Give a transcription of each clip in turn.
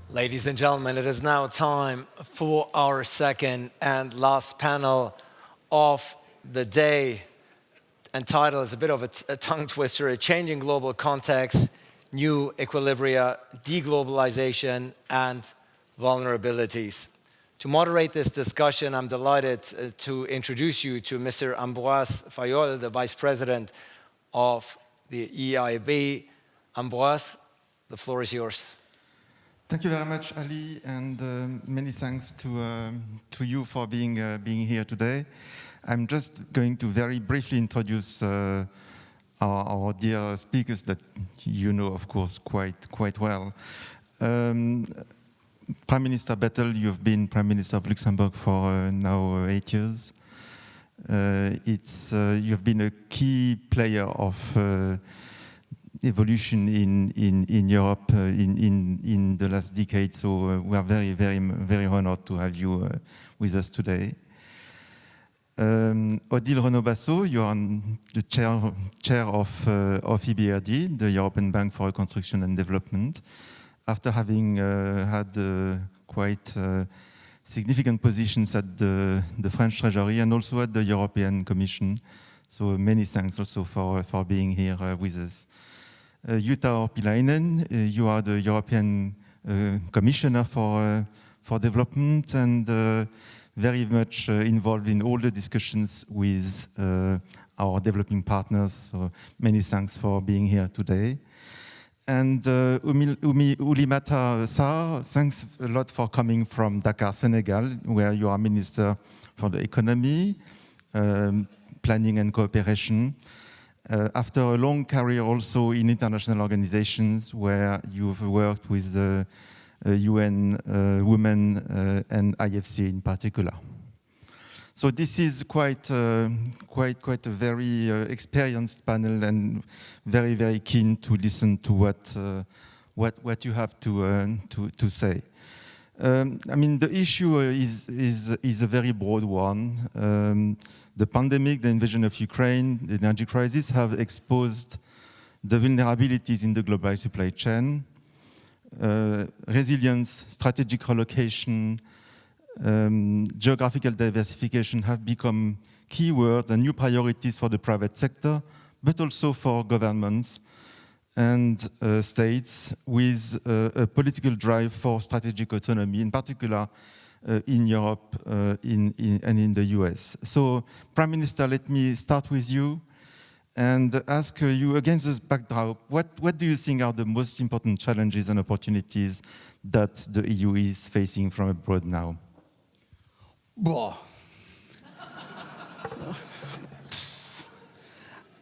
Ladies and gentlemen, it is now time for our second and last panel of the day. And title is a bit of a tongue twister, A Changing Global Context, New Equilibria, De-globalisation and Vulnerabilities. To moderate this discussion, I'm delighted to introduce you to Mr. Ambroise Fayolle, the Vice President of the EIB. Ambroise, the floor is yours. Thank you very much, Ali, and many thanks to you for being here today. I'm just going to very briefly introduce our dear speakers that you know, of course, quite well. Prime Minister Bettel, you've been Prime Minister of Luxembourg for now 8 years. You've been a key player of evolution in Europe in the last decade, so we are very honored to have you with us today. Odile Renaud-Bassot, you are the chair of EBRD, the European Bank for Reconstruction and Development, after having had quite significant positions at the French Treasury and also at the European Commission. So many thanks also for being here with us. Jutta Urpilainen, you are the European Commissioner for Development and very much involved in all the discussions with our developing partners. So many thanks for being here today. And Oulimata Sarr, thanks a lot for coming from Dakar, Senegal, where you are Minister for the Economy, Planning and Cooperation. After a long career also in international organizations where you've worked with the UN Women and IFC in particular. So this is quite a very experienced panel and very keen to listen to what you have to say. I mean, the issue is a very broad one. The pandemic, the invasion of Ukraine, the energy crisis have exposed the vulnerabilities in the global supply chain. Resilience, strategic relocation, geographical diversification have become keywords and new priorities for the private sector, but also for governments and states with a political drive for strategic autonomy, in particular in Europe and in the US. So, Prime Minister, let me start with you and ask you, against this backdrop, what do you think are the most important challenges and opportunities that the EU is facing from abroad now?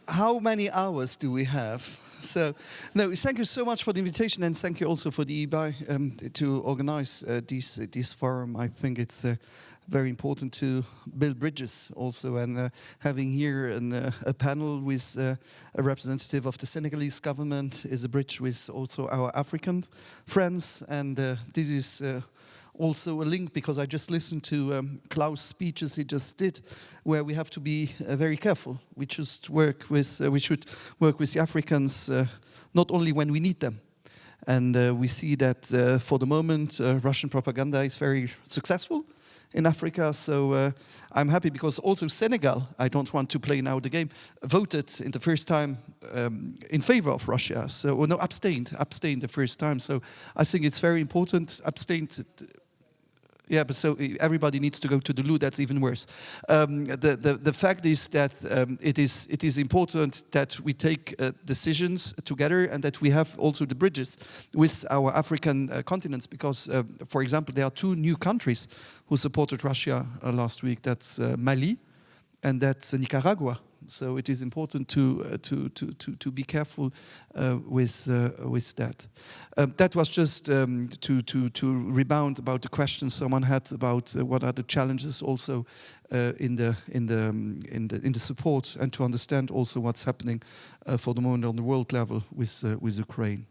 How many hours do we have? So, no, thank you so much for the invitation, and thank you also for the EIB to organize this forum. I think it's very important to build bridges also, and having here a panel with a representative of the Senegalese government is a bridge with also our African friends, and this is also a link because I just listened to Klaus' speeches he just did, where we have to be very careful. We should work with the Africans not only when we need them. And we see that for the moment Russian propaganda is very successful in Africa. So I'm happy because also Senegal, I don't want to play now the game, voted in the first time in favor of Russia. So, well, no, abstained the first time. So I think it's very important, abstained. Yeah, but so everybody needs to go to the loo. That's even worse. The fact is that it is important that we take decisions together and that we have also the bridges with our African continents. Because, for example, there are two new countries who supported Russia last week. That's Mali and that's Nicaragua. So it is important to be careful with that. That was just to rebound about the questions someone had about what are the challenges also in the support, and to understand also what's happening for the moment on the world level with Ukraine.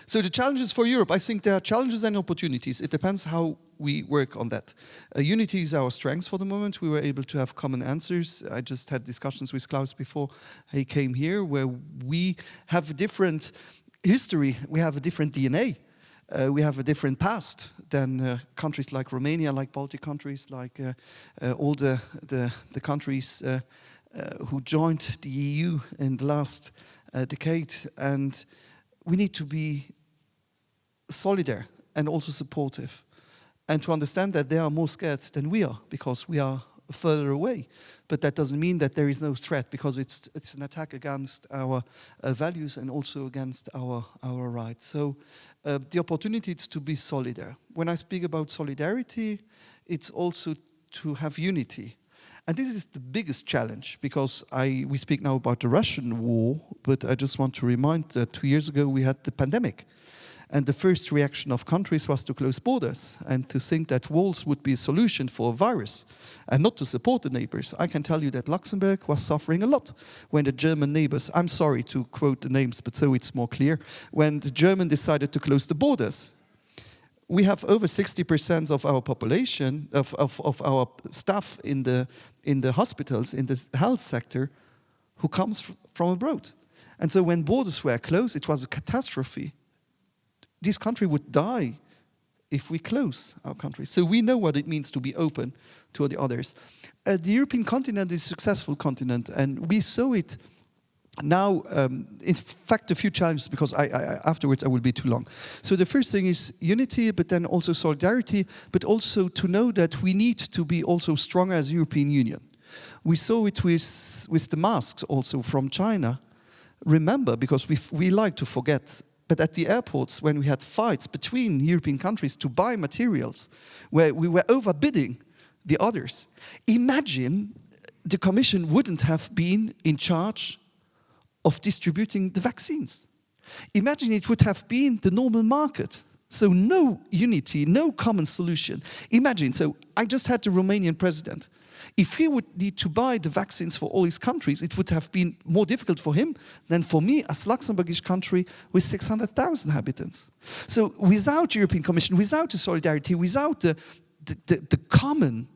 So the challenges for Europe, I think there are challenges and opportunities. It depends how we work on that. Unity is our strength for the moment. We were able to have common answers. I just had discussions with Klaus before he came here, where we have a different history. We have a different DNA. We have a different past than countries like Romania, like Baltic countries, like all the countries who joined the EU in the last decade. And we need to be solidar and also supportive, and to understand that they are more scared than we are because we are further away. But that doesn't mean that there is no threat, because it's an attack against our values and also against our rights. So the opportunity is to be solidar. When I speak about solidarity, it's also to have unity. And this is the biggest challenge, because we speak now about the Russian war, but I just want to remind that 2 years ago we had the pandemic. And the first reaction of countries was to close borders and to think that walls would be a solution for a virus and not to support the neighbors. I can tell you that Luxembourg was suffering a lot when the German neighbors, I'm sorry to quote the names, but so it's more clear, when the German decided to close the borders. We have over 60% of our population, of our staff in the hospitals, in the health sector, who comes from abroad. And so when borders were closed, it was a catastrophe. This country would die if we close our country. So we know what it means to be open to the others. The European continent is a successful continent, and we saw it now. In fact, a few challenges, because afterwards I will be too long. So the first thing is unity, but then also solidarity, but also to know that we need to be also stronger as European Union. We saw it with the masks also from China. Remember, because we like to forget, but at the airports, when we had fights between European countries to buy materials, where we were overbidding the others, imagine the Commission wouldn't have been in charge of distributing the vaccines. Imagine it would have been the normal market. So no unity, no common solution. Imagine, so I just had the Romanian president. If he would need to buy the vaccines for all his countries, it would have been more difficult for him than for me as Luxembourgish country with 600,000 inhabitants. So without European Commission, without the solidarity, without the common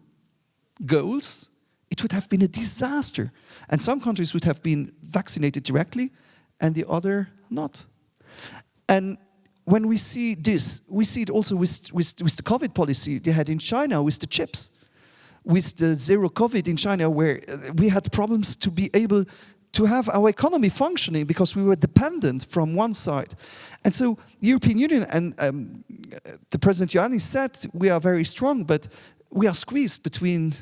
goals, it would have been a disaster. And some countries would have been vaccinated directly and the other not. And when we see this, we see it also with the COVID policy they had in China with the chips. With the zero COVID in China, where we had problems to be able to have our economy functioning because we were dependent from one side. And so European Union and the President Iohannis said we are very strong, but we are squeezed between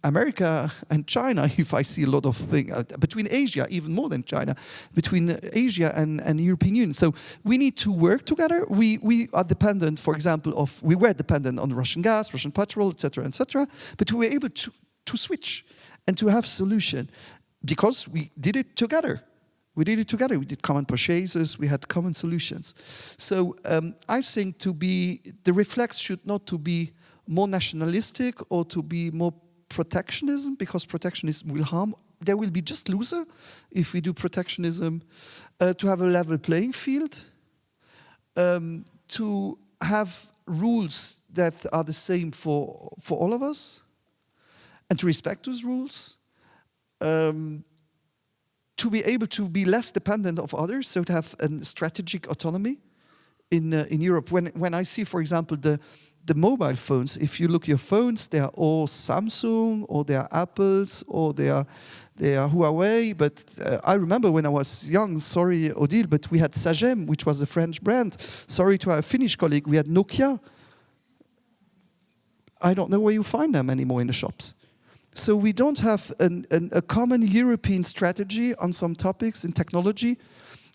America and China, if I see a lot of things, between Asia, even more than China, between Asia and the European Union. So we need to work together. We are dependent, for example, we were dependent on Russian gas, Russian petrol, etc., but we were able to switch and to have solution because we did it together. We did it together. We did common purchases. We had common solutions. So I think the reflex should not to be more nationalistic or to be more protectionism, because protectionism will harm. There will be just loser if we do protectionism. To have a level playing field, to have rules that are the same for all of us, and to respect those rules. To be able to be less dependent of others, so to have a strategic autonomy in Europe. When I see, for example, the mobile phones, if you look at your phones, they are all Samsung, or they are Apples, or they are Huawei. But I remember when I was young, sorry Odile, but we had Sagem, which was a French brand. Sorry to our Finnish colleague, we had Nokia. I don't know where you find them anymore in the shops. So we don't have a common European strategy on some topics in technology.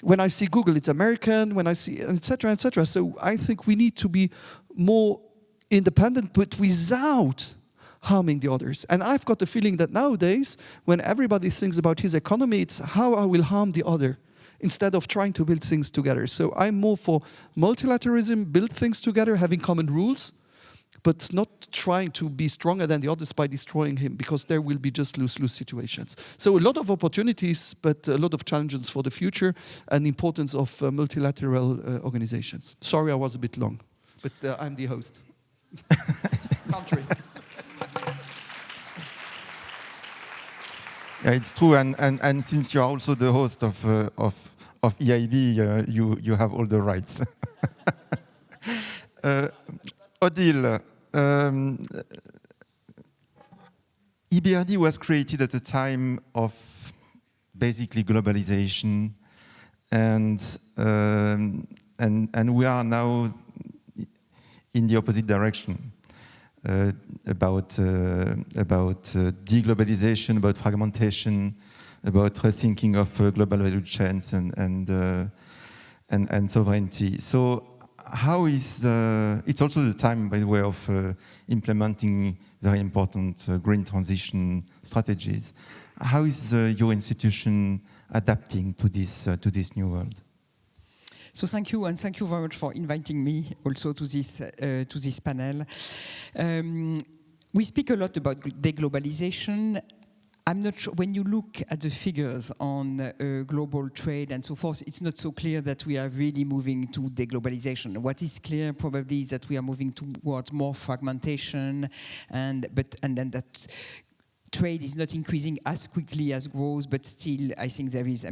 When I see Google, it's American, when I see, etc., etc. So I think we need to be more independent, but without harming the others. And I've got the feeling that nowadays, when everybody thinks about his economy, it's how I will harm the other, instead of trying to build things together. So I'm more for multilateralism, build things together, having common rules, but not trying to be stronger than the others by destroying him, because there will be just lose-lose situations. So a lot of opportunities, but a lot of challenges for the future, and importance of multilateral organizations. Sorry I was a bit long, but I'm the host. Country. Yeah, it's true, and since you are also the host of EIB, you have all the rights. Odile, EBRD was created at a time of basically globalization, and we are now in the opposite direction about de-globalization, about fragmentation, about rethinking of global value chains and sovereignty. So how is, it's also the time, by the way, of implementing very important green transition strategies. How is your institution adapting to this new world? So thank you, and thank you very much for inviting me also to this panel. We speak a lot about deglobalization. I'm not sure, when you look at the figures on global trade and so forth, it's not so clear that we are really moving to deglobalization. What is clear probably is that we are moving towards more fragmentation, and then that trade is not increasing as quickly as growth, but still, I think there is,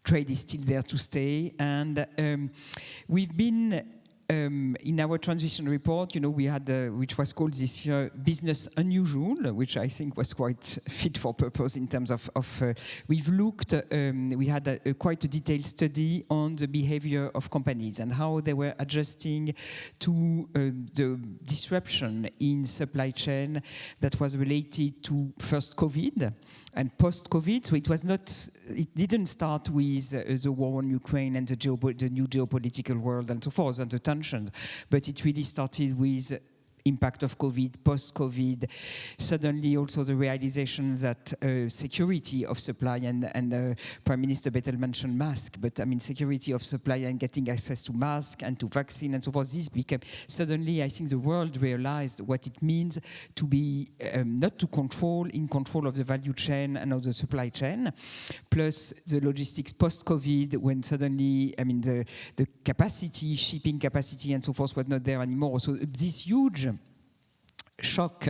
trade is still there to stay. And we've been, in our transition report, we had, which was called this year Business Unusual, which I think was quite fit for purpose in terms of we've looked, we had quite a detailed study on the behavior of companies and how they were adjusting to the disruption in supply chain that was related to first COVID and post-COVID. So it didn't start with the war on Ukraine and the new geopolitical world and so forth and the tensions, but it really started with impact of COVID, post-COVID, suddenly also the realization that security of supply, and Prime Minister Bettel mentioned mask, but security of supply and getting access to mask and to vaccine and so forth, this became, suddenly I think the world realized what it means to be not in control of the value chain and of the supply chain, plus the logistics post-COVID, when suddenly, the capacity, shipping capacity and so forth was not there anymore. So this huge shock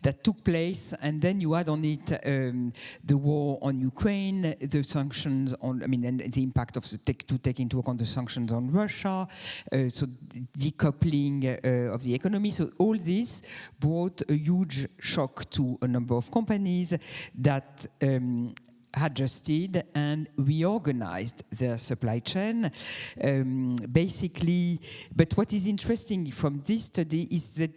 that took place, and then you add on it the war on Ukraine, the sanctions on, and the impact of to take into account the sanctions on Russia, so decoupling of the economy. So all this brought a huge shock to a number of companies that adjusted and reorganized their supply chain, basically. But what is interesting from this study is that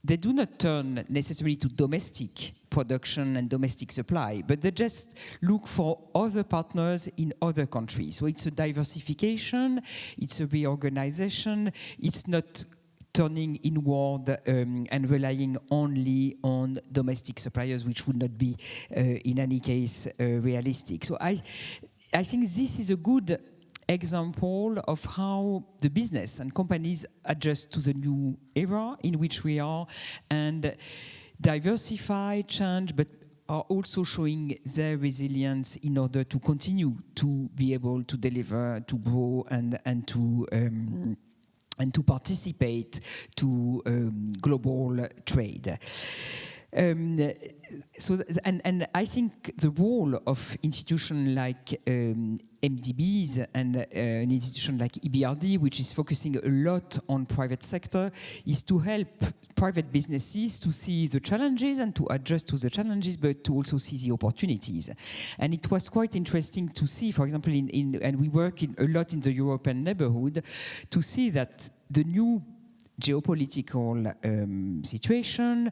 they do not turn necessarily to domestic production and domestic supply, but they just look for other partners in other countries. So it's a diversification, it's a reorganization, it's not turning inward and relying only on domestic suppliers, which would not be, in any case, realistic. So I think this is a good example of how the business and companies adjust to the new era in which we are and diversify, change, but are also showing their resilience in order to continue to be able to deliver, to grow, and to participate to global trade. And I think the role of institutions like MDBs and an institution like EBRD, which is focusing a lot on private sector, is to help private businesses to see the challenges and to adjust to the challenges, but to also see the opportunities. And it was quite interesting to see, for example, and we work a lot in the European neighborhood, to see that the new geopolitical situation,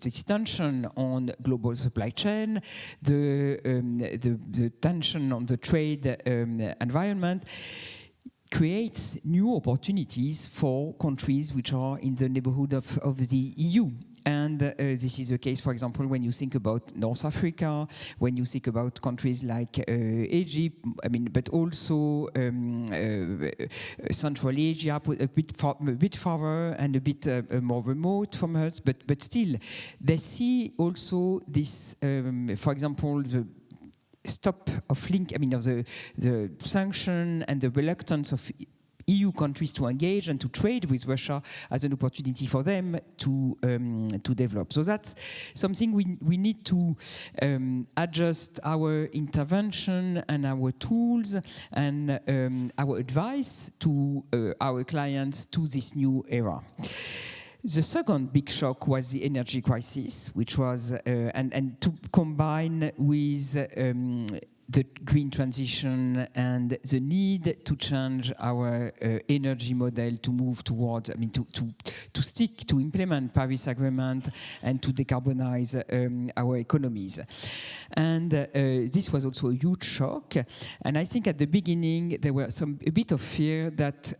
this tension on global supply chain, the tension on the trade environment creates new opportunities for countries which are in the neighborhood of the EU. And this is the case, for example, when you think about North Africa, when you think about countries like Egypt, but also Central Asia, a bit farther and a bit more remote from us, but still, they see also this, for example, the stop of link, of the sanction and the reluctance of EU countries to engage and to trade with Russia as an opportunity for them to develop. So that's something we need to adjust our intervention and our tools and our advice to our clients to this new era. The second big shock was the energy crisis, which was, and to combine with the green transition and the need to change our energy model to move towards, to stick, to implement Paris Agreement and to decarbonize our economies. And this was also a huge shock. And I think at the beginning there were a bit of fear that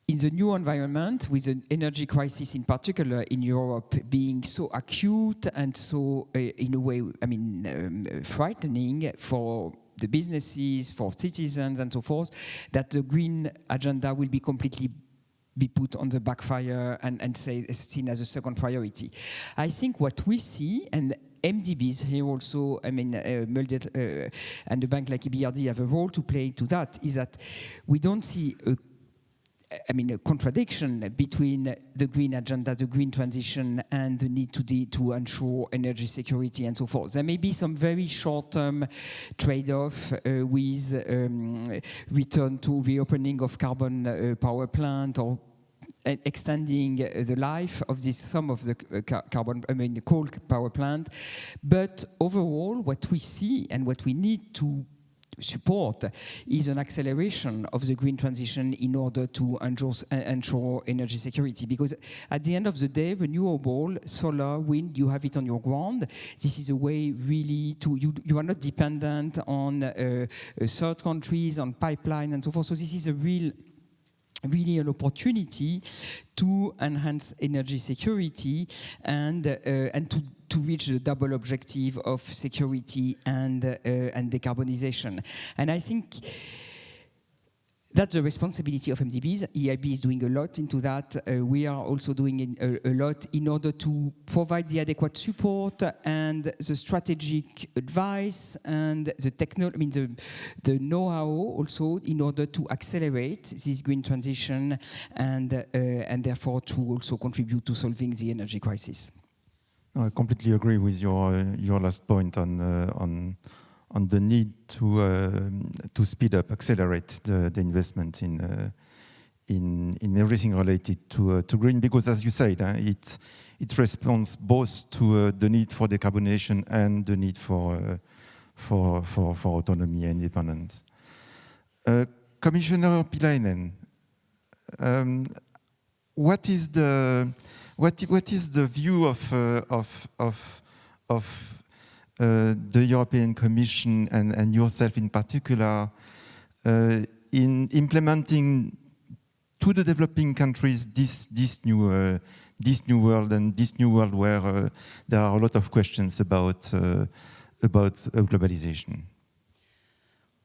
in the new environment, with the energy crisis in particular in Europe being so acute and so, in a way, frightening for the businesses, for citizens and so forth, that the green agenda will be completely put on the backfire and seen as a second priority. I think what we see, and MDBs here also, Muldet and a bank like EBRD have a role to play to that, is that we don't see a contradiction between the green agenda, the green transition, and the need to ensure energy security and so forth. There may be some very short-term trade-off with return to reopening of carbon power plant or extending the life of some of the the coal power plant. But overall, what we see and what we need to support is an acceleration of the green transition in order to ensure energy security. Because at the end of the day, renewable, solar, wind, you have it on your ground. This is a way really to, you are not dependent on third countries, on pipeline and so forth. So this is really an opportunity to enhance energy security and to reach the double objective of security and decarbonization. And I think that's the responsibility of MDBs. EIB is doing a lot into that. We are also doing a lot in order to provide the adequate support and the strategic advice and the know-how also in order to accelerate this green transition and therefore to also contribute to solving the energy crisis. I completely agree with your last point on the need to speed up, accelerate the investment in everything related to green, because as you said, it responds both to the need for decarbonization and the need for autonomy and independence. Commissioner Pilainen, what is the view of the European Commission and yourself in particular in implementing to the developing countries this new world and this new world where there are a lot of questions about globalization?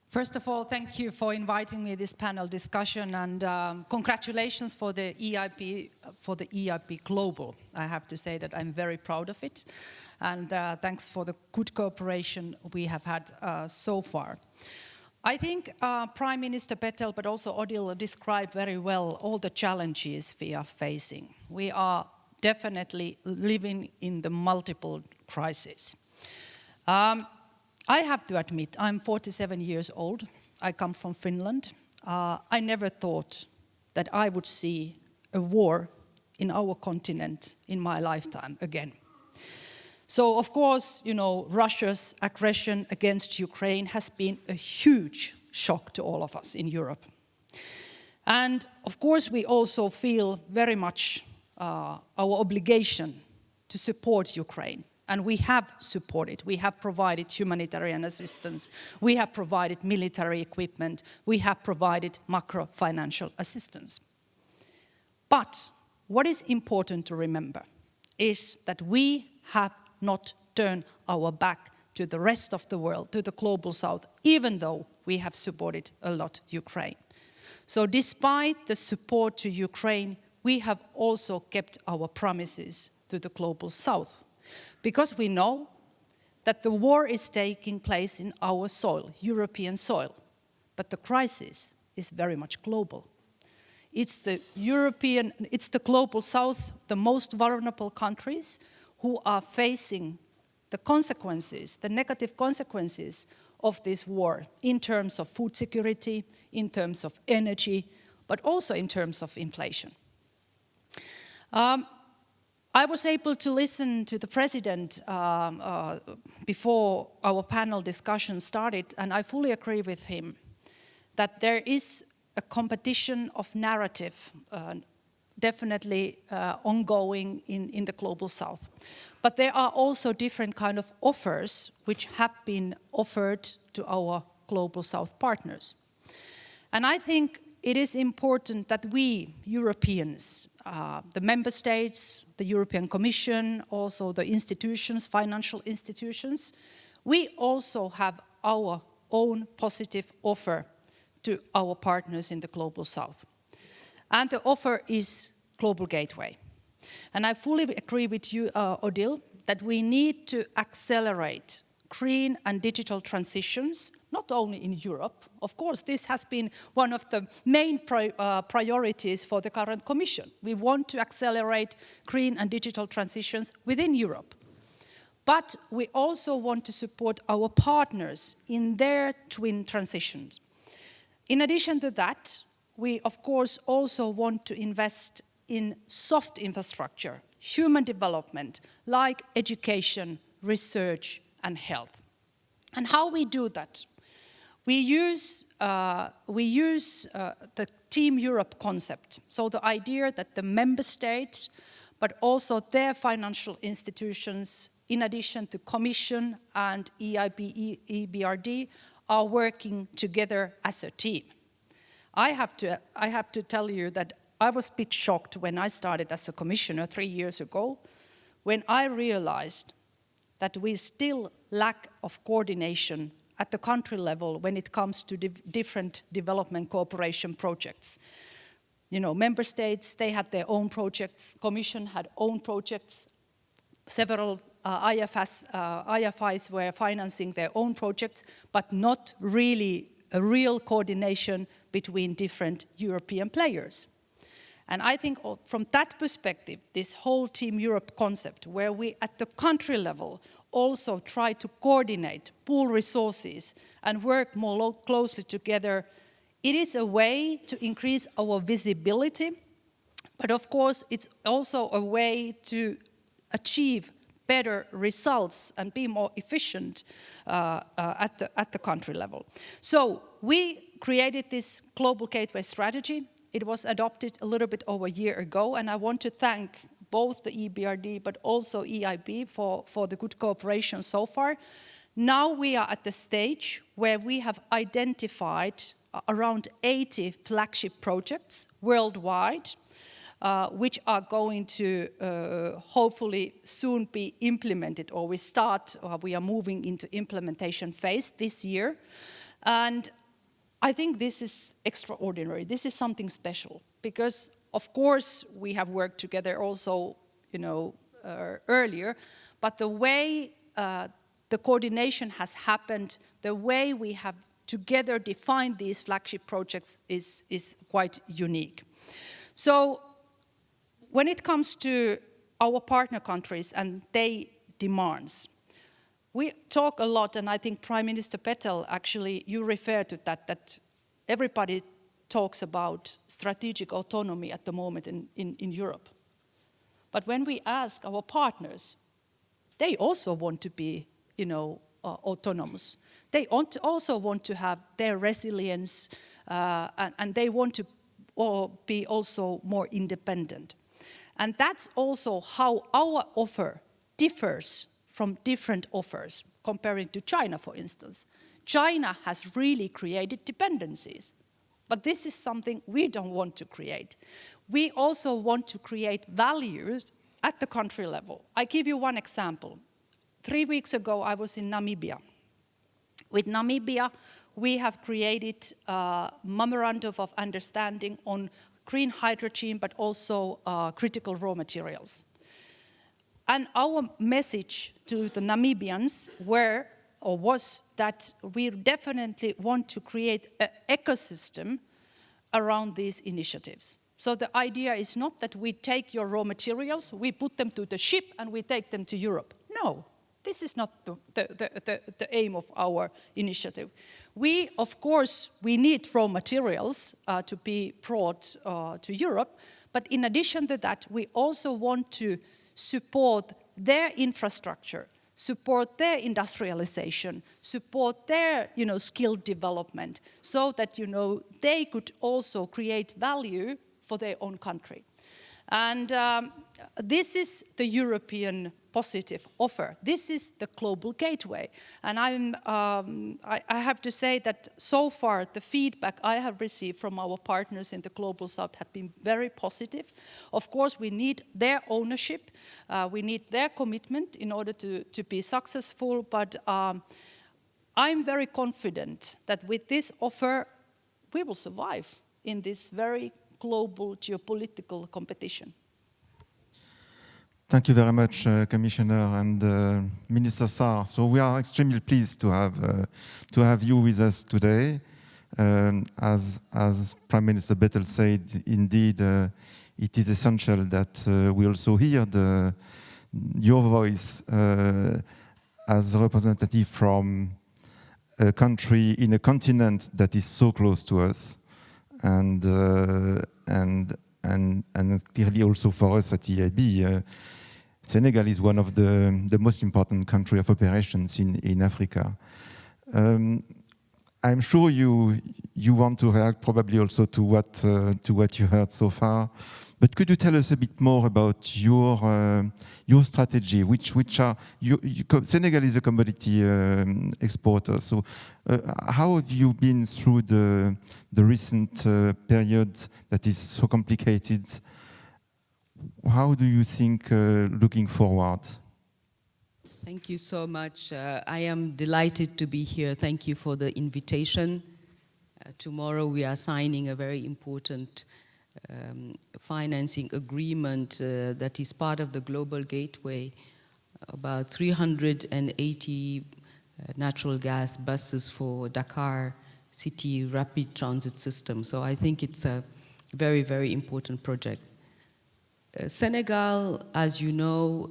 First of all, thank you for inviting me to this panel discussion, and congratulations for the EIP Global. I have to say that I'm very proud of it, and thanks for the good cooperation we have had so far. I think Prime Minister Bettel, but also Odile described very well all the challenges we are facing. We are definitely living in the multiple crises. I have to admit, I'm 47 years old. I come from Finland. I never thought that I would see a war in our continent in my lifetime again. So, of course, Russia's aggression against Ukraine has been a huge shock to all of us in Europe. And, of course, we also feel very much our obligation to support Ukraine. And we have supported, we have provided humanitarian assistance, we have provided military equipment, we have provided macro-financial assistance. But what is important to remember is that we have not turned our back to the rest of the world, to the global south, even though we have supported a lot Ukraine. So despite the support to Ukraine, we have also kept our promises to the global south. Because we know that the war is taking place in our soil, European soil, but the crisis is very much global. It's the global south, the most vulnerable countries who are facing the consequences, the negative consequences of this war in terms of food security, in terms of energy, but also in terms of inflation. I was able to listen to the president before our panel discussion started, and I fully agree with him that there is a competition of narrative definitely ongoing in the global south. But there are also different kind of offers which have been offered to our global south partners. And I think it is important that we, Europeans, the member states, the European Commission, also the institutions, financial institutions, we also have our own positive offer to our partners in the global south. And the offer is Global Gateway. And I fully agree with you, Odile, that we need to accelerate green and digital transitions, not only in Europe. Of course, this has been one of the main priorities for the current Commission. We want to accelerate green and digital transitions within Europe. But we also want to support our partners in their twin transitions. In addition to that, we of course also want to invest in soft infrastructure, human development, like education, research, and health. And how we do that? We use the Team Europe concept. So the idea that the member states, but also their financial institutions, in addition to Commission and EIB, EBRD, are working together as a team. I have to tell you that I was a bit shocked when I started as a commissioner 3 years ago, when I realized that we still lack of coordination at the country level when it comes to different development cooperation projects. You know, member states, they had their own projects, Commission had own projects, several IFIs were financing their own projects, but not really a real coordination between different European players. And I think from that perspective, this whole Team Europe concept, where we at the country level also try to coordinate, pool resources, and work more closely together, it is a way to increase our visibility, but of course it's also a way to achieve better results and be more efficient at the country level. So we created this Global Gateway strategy. It was adopted a little bit over a year ago, and I want to thank both the EBRD but also EIB for the good cooperation so far. Now we are at the stage where we have identified around 80 flagship projects worldwide, which are going to hopefully soon be implemented, or we are moving into implementation phase this year. And I think this is extraordinary. This is something special because, of course, we have worked together also, earlier, but the way the coordination has happened, the way we have together defined these flagship projects is quite unique. So when it comes to our partner countries and their demands, we talk a lot, and I think Prime Minister Petel, actually, you refer to that everybody talks about strategic autonomy at the moment in Europe. But when we ask our partners, they also want to be, autonomous. They also want to have their resilience, and they want to be also more independent. And that's also how our offer differs from different offers, comparing to China, for instance. China has really created dependencies, but this is something we don't want to create. We also want to create values at the country level. I give you one example. 3 weeks ago, I was in Namibia. With Namibia, we have created a memorandum of understanding on green hydrogen, but also critical raw materials. And our message to the Namibians was that we definitely want to create an ecosystem around these initiatives. So the idea is not that we take your raw materials, we put them to the ship and we take them to Europe. No, this is not the aim of our initiative. We, of course, we need raw materials to be brought to Europe, but in addition to that, we also want to support their infrastructure, support their industrialization, support their skill development, so that they could also create value for their own country. And this is the European positive offer. This is the global gateway. And I have to say that so far the feedback I have received from our partners in the Global South have been very positive. Of course, we need their ownership. We need their commitment in order to be successful. But I'm very confident that with this offer, we will survive in this very global geopolitical competition. Thank you very much, Commissioner and Minister Saar. So we are extremely pleased to have you with us today. As Prime Minister Bettel said, indeed, it is essential that we also hear your voice as a representative from a country in a continent that is so close to us, and clearly also for us at EIB. Senegal is one of the most important country of operations in Africa. I'm sure you want to react probably also to what you heard so far, but could you tell us a bit more about your strategy? Senegal is a commodity exporter, so how have you been through the recent period that is so complicated? How do you think looking forward? Thank you so much. I am delighted to be here. Thank you for the invitation. Tomorrow we are signing a very important financing agreement that is part of the Global Gateway, about 380 natural gas buses for Dakar City Rapid Transit System. So I think it's a very, very important project. Senegal, as you know,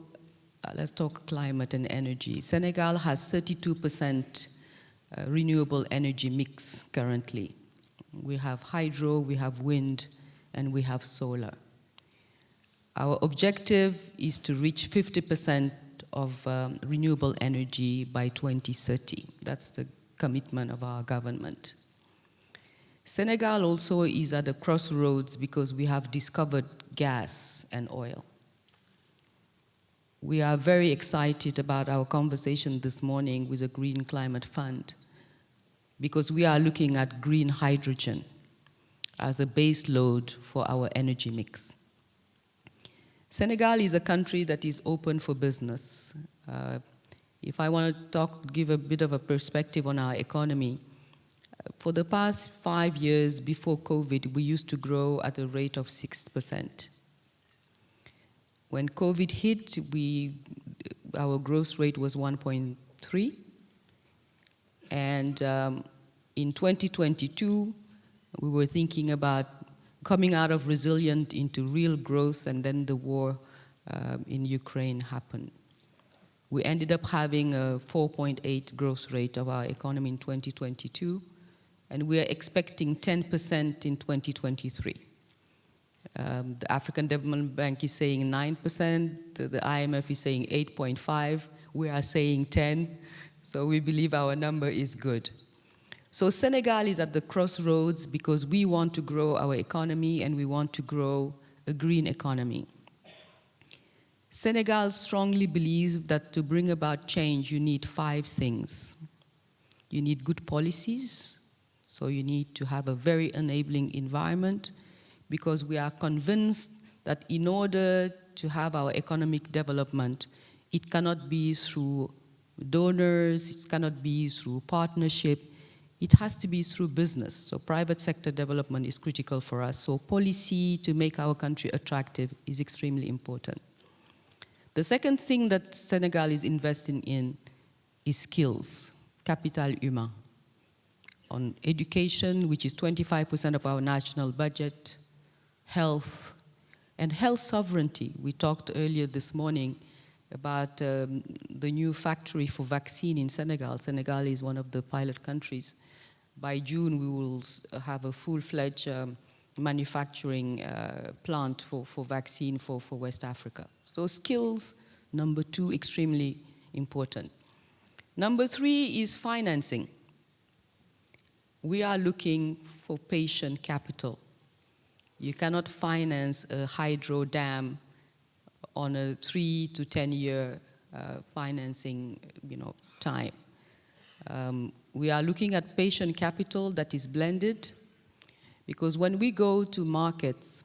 let's talk climate and energy. Senegal has 32% renewable energy mix currently. We have hydro, we have wind, and we have solar. Our objective is to reach 50% of renewable energy by 2030. That's the commitment of our government. Senegal also is at a crossroads because we have discovered gas and oil. We are very excited about our conversation this morning with the Green Climate Fund because we are looking at green hydrogen as a base load for our energy mix. Senegal is a country that is open for business. If I want to give a bit of a perspective on our economy, for the past 5 years before COVID, we used to grow at a rate of 6%. When COVID hit, our growth rate was 1.3. And in 2022, we were thinking about coming out of resilient into real growth, and then the war in Ukraine happened. We ended up having a 4.8 growth rate of our economy in 2022, and we are expecting 10% in 2023. The African Development Bank is saying 9%, the IMF is saying 8.5, we are saying 10, so we believe our number is good. So Senegal is at the crossroads because we want to grow our economy and we want to grow a green economy. Senegal strongly believes that to bring about change, you need 5 things. You need good policies, so you need to have a very enabling environment, because we are convinced that in order to have our economic development, it cannot be through donors, it cannot be through partnership, it has to be through business. So private sector development is critical for us. So policy to make our country attractive is extremely important. The second thing that Senegal is investing in is skills, capital humain. on education, which is 25% of our national budget, health, and health sovereignty. We talked earlier this morning about the new factory for vaccine in Senegal. Senegal is one of the pilot countries. By June, we will have a full-fledged manufacturing plant for vaccine for West Africa. So skills, number 2, extremely important. Number 3 is financing. We are looking for patient capital. You cannot finance a hydro dam on a 3 to 10 year financing time. We are looking at patient capital that is blended, because when we go to markets,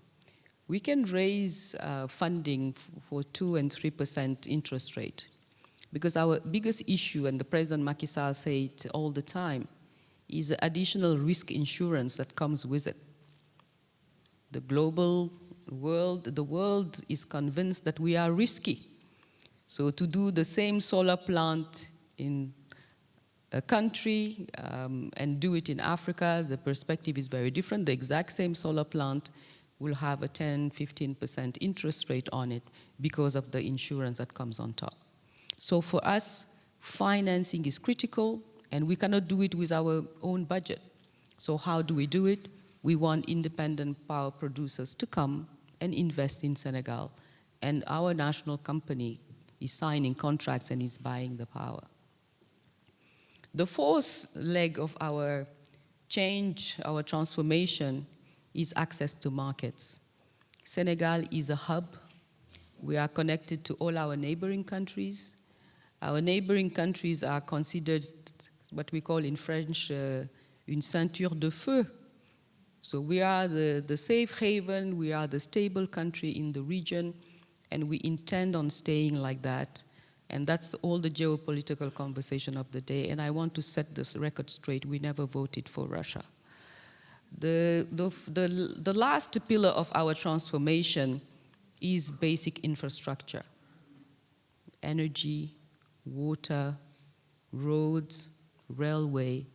we can raise funding for 2 and 3% interest rate. Because our biggest issue, and the President Macky Sall says it all the time, is the additional risk insurance that comes with it. The world is convinced that we are risky. So to do the same solar plant in a country and do it in Africa, the perspective is very different. The exact same solar plant will have a 10, 15% interest rate on it because of the insurance that comes on top. So for us, financing is critical, and we cannot do it with our own budget. So how do we do it? We want independent power producers to come and invest in Senegal, and our national company is signing contracts and is buying the power. The fourth leg of our change, our transformation, is access to markets. Senegal is a hub. We are connected to all our neighboring countries. Our neighboring countries are considered what we call in French une ceinture de feu. So we are the safe haven, we are the stable country in the region, and we intend on staying like that. And that's all the geopolitical conversation of the day. And I want to set this record straight. We never voted for Russia. The last pillar of our transformation is basic infrastructure. Energy, water, roads, railway,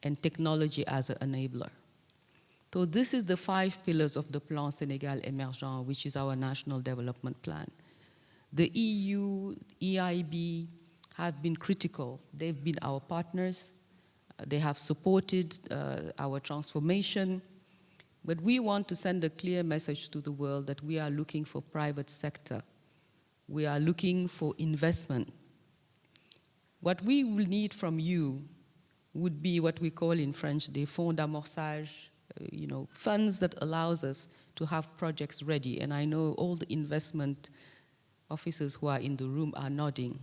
and technology as an enabler. So this is the 5 pillars of the Plan Sénégal Émergent, which is our national development plan. The EU, EIB have been critical. They've been our partners. They have supported our transformation. But we want to send a clear message to the world that we are looking for private sector. We are looking for investment. What we will need from you would be what we call in French des fonds d'amorçage, funds that allows us to have projects ready. And I know all the investment officers who are in the room are nodding,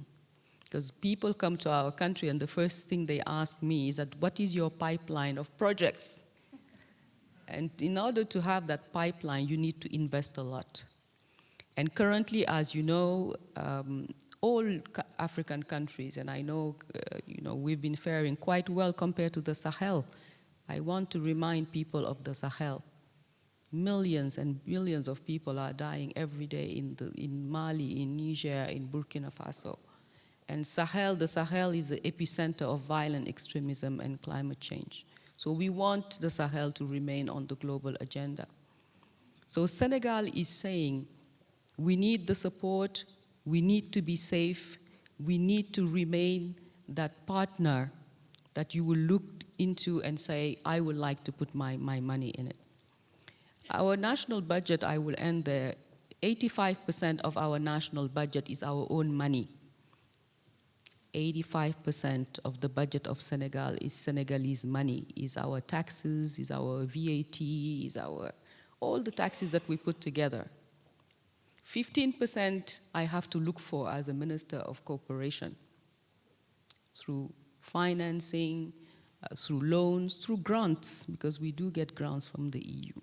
because people come to our country and the first thing they ask me is that, what is your pipeline of projects? And in order to have that pipeline, you need to invest a lot. And currently, as you know, all African countries, and I know, we've been faring quite well compared to the Sahel. I want to remind people of the Sahel. Millions and billions of people are dying every day in Mali, in Niger, in Burkina Faso. And the Sahel is the epicenter of violent extremism and climate change. So we want the Sahel to remain on the global agenda. So Senegal is saying, we need the support, we need to be safe, we need to remain that partner that you will look into and say, I would like to put my money in it. Our national budget, I will end there, 85% of our national budget is our own money. 85% of the budget of Senegal is Senegalese money, is our taxes, is our VAT, is all the taxes that we put together. 15% I have to look for as a Minister of Cooperation through financing, through loans, through grants, because we do get grants from the EU.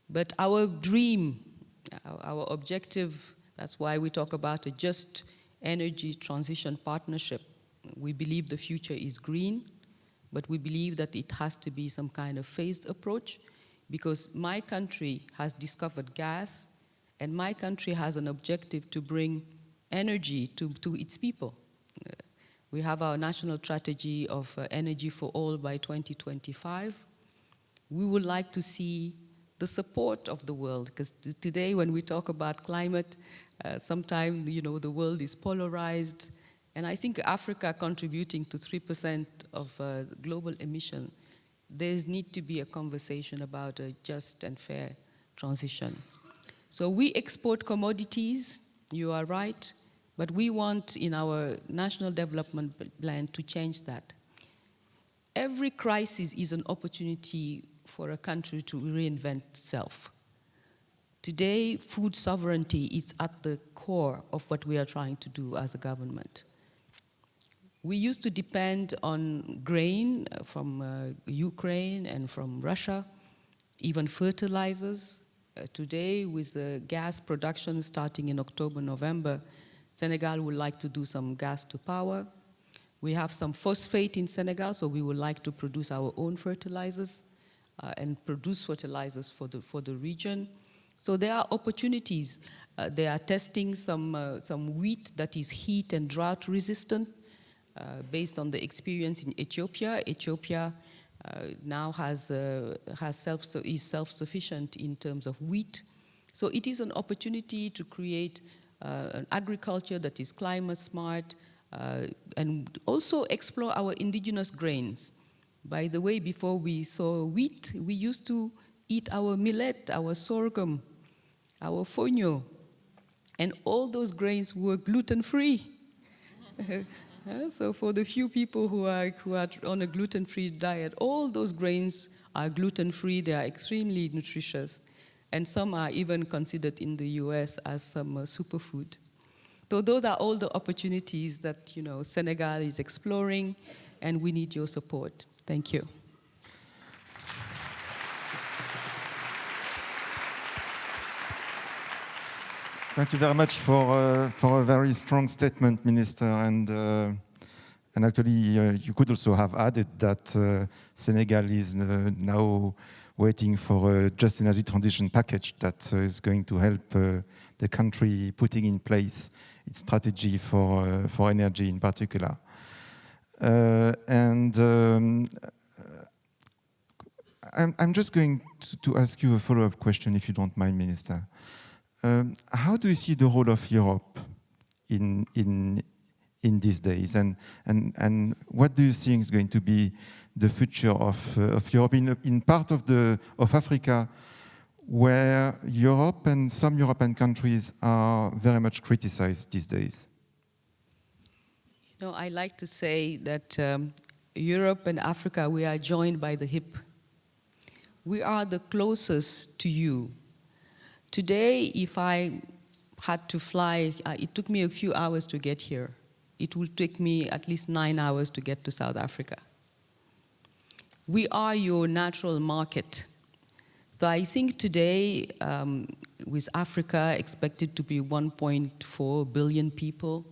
But our dream, our objective, that's why we talk about a just energy transition partnership. We believe the future is green, but we believe that it has to be some kind of phased approach, because my country has discovered gas, and my country has an objective to bring energy to its people. We have our national strategy of energy for all by 2025. We would like to see the support of the world, because today when we talk about climate, sometimes, the world is polarized, and I think Africa contributing to 3% of global emission, there needs to be a conversation about a just and fair transition. So we export commodities, you are right, but we want in our national development plan to change that. Every crisis is an opportunity for a country to reinvent itself. Today, food sovereignty is at the core of what we are trying to do as a government. We used to depend on grain from Ukraine and from Russia, even fertilizers. Today, with the gas production starting in October, November, Senegal would like to do some gas to power. We have some phosphate in Senegal, so we would like to produce our own fertilizers and produce fertilizers for the region. So there are opportunities. They are testing some wheat that is heat and drought resistant based on the experience in Ethiopia. Ethiopia now is self-sufficient in terms of wheat. So it is an opportunity to create an agriculture that is climate smart and also explore our indigenous grains. By the way, before we saw wheat, we used to eat our millet, our sorghum, our fonio, and all those grains were gluten-free. So for the few people who are on a gluten-free diet, all those grains are gluten-free, they are extremely nutritious, and some are even considered in the US as some superfood. So those are all the opportunities that Senegal is exploring, and we need your support. Thank you. Thank you very much for a very strong statement, Minister. And actually, you could also have added that Senegal is now waiting for a just energy transition package that is going to help the country putting in place its strategy for energy in particular. I'm just going to ask you a follow-up question, if you don't mind, Minister. How do you see the role of Europe in these days, and what do you think is going to be the future of Europe in part of Africa, where Europe and some European countries are very much criticized these days? I like to say that Europe and Africa, we are joined by the hip. We are the closest to you. Today, if I had to fly, it took me a few hours to get here. It will take me at least 9 hours to get to South Africa. We are your natural market. So I think today, with Africa expected to be 1.4 billion people,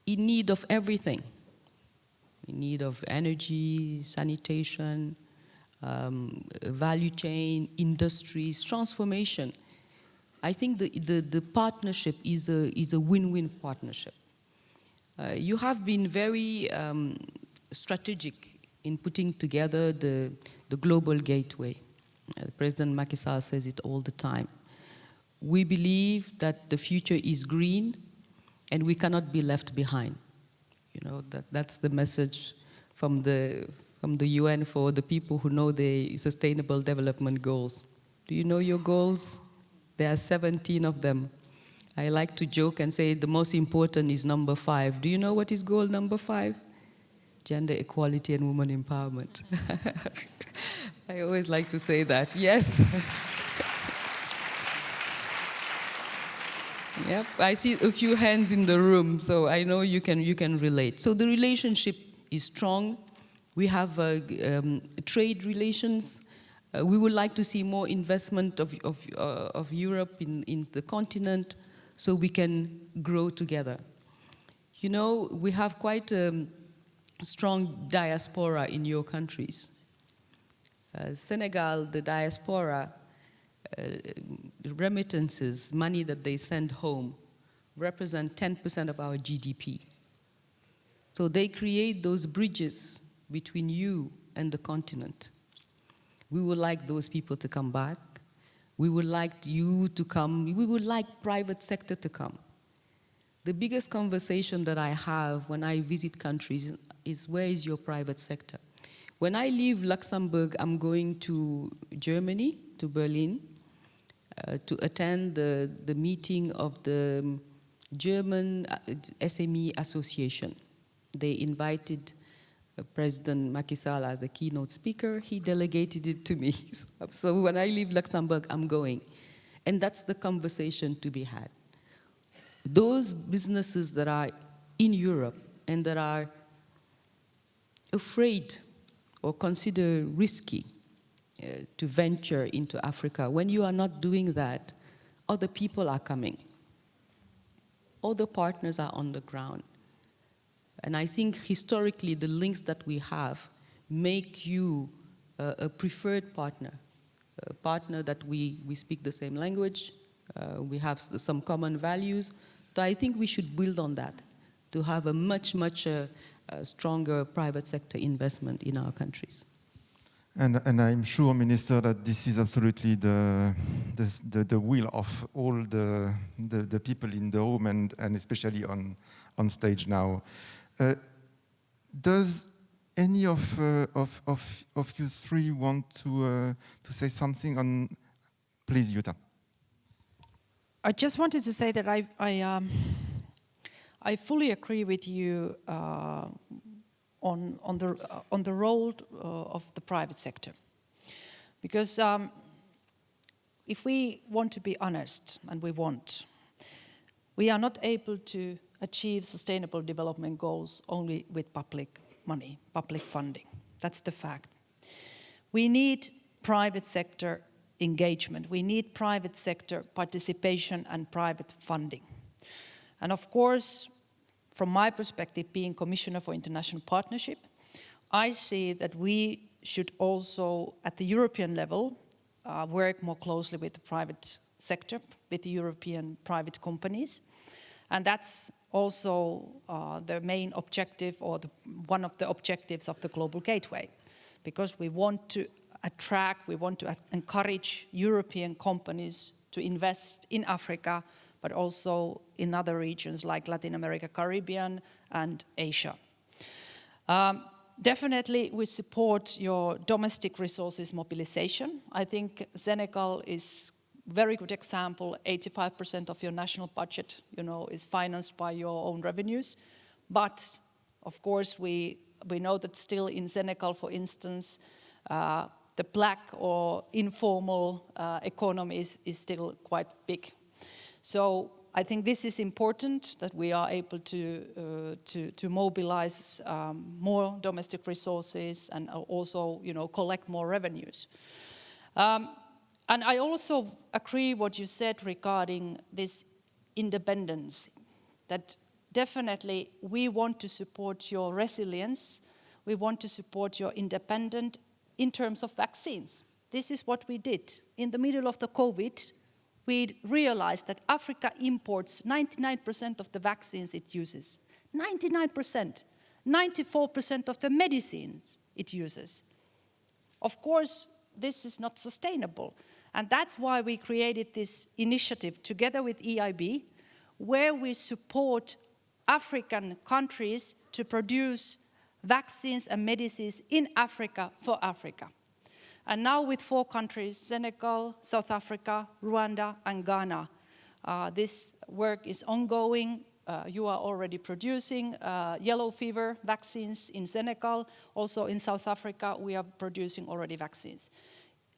in need of everything, in need of energy, sanitation, value chain, industries, transformation. I think the partnership is a win-win partnership. You have been very strategic in putting together the global gateway. President Macky Sall says it all the time. We believe that the future is green and we cannot be left behind. That's the message from the UN for the people who know the Sustainable Development Goals. Do you know your goals? There are 17 of them. I like to joke and say the most important is number 5. Do you know what is goal number 5? Gender equality and women empowerment. I always like to say that, yes. Yep, I see a few hands in the room, so I know you can relate. So the relationship is strong. We have trade relations. We would like to see more investment of Europe in the continent so we can grow together. We have quite a strong diaspora in your countries. Senegal, the diaspora, remittances, money that they send home, represent 10% of our GDP. So they create those bridges between you and the continent. We would like those people to come back. We would like you to come. We would like private sector to come. The biggest conversation that I have when I visit countries is, where is your private sector? When I leave Luxembourg, I'm going to Germany, to Berlin, to attend the meeting of the German SME Association. They invited President Macky Sall as a keynote speaker. He delegated it to me. So when I leave Luxembourg, I'm going. And that's the conversation to be had. Those businesses that are in Europe and that are afraid or consider risky to venture into Africa, when you are not doing that, other people are coming. Other partners are on the ground. And I think historically the links that we have make you a preferred partner, a partner that we speak the same language, we have some common values. So I think we should build on that to have a much stronger private sector investment in our countries. And I'm sure, Minister, that this is absolutely the will of all the people in the room and especially on stage now. Does any of you three want to say something on? Please, Jutta. I just wanted to say that I fully agree with you on the role of the private sector, because if we want to be honest, and we are not able to achieve sustainable development goals only with public money, public funding. That's the fact. We need private sector engagement. We need private sector participation and private funding. And of course, from my perspective, being Commissioner for International Partnership, I see that we should also, at the European level, work more closely with the private sector, with the European private companies. And that's also the main objective, or one of the objectives of the Global Gateway, because we want to attract, we want to encourage European companies to invest in Africa, but also in other regions like Latin America, Caribbean, and Asia. Definitely, we support your domestic resources mobilization. I think Senegal is a very good example. 85% of your national budget, is financed by your own revenues. But of course, we know that still in Senegal, for instance, the black or informal economy is still quite big. So I think this is important, that we are able to mobilize more domestic resources and also, collect more revenues. And I also agree what you said regarding this independence, that definitely we want to support your resilience. We want to support your independence in terms of vaccines. This is what we did. In the middle of the COVID, we realized that Africa imports 99% of the vaccines it uses. 99%. 94% of the medicines it uses. Of course, this is not sustainable. And that's why we created this initiative together with EIB, where we support African countries to produce vaccines and medicines in Africa for Africa. And now with 4 countries, Senegal, South Africa, Rwanda, and Ghana, this work is ongoing. You are already producing yellow fever vaccines in Senegal. Also in South Africa, we are producing already vaccines.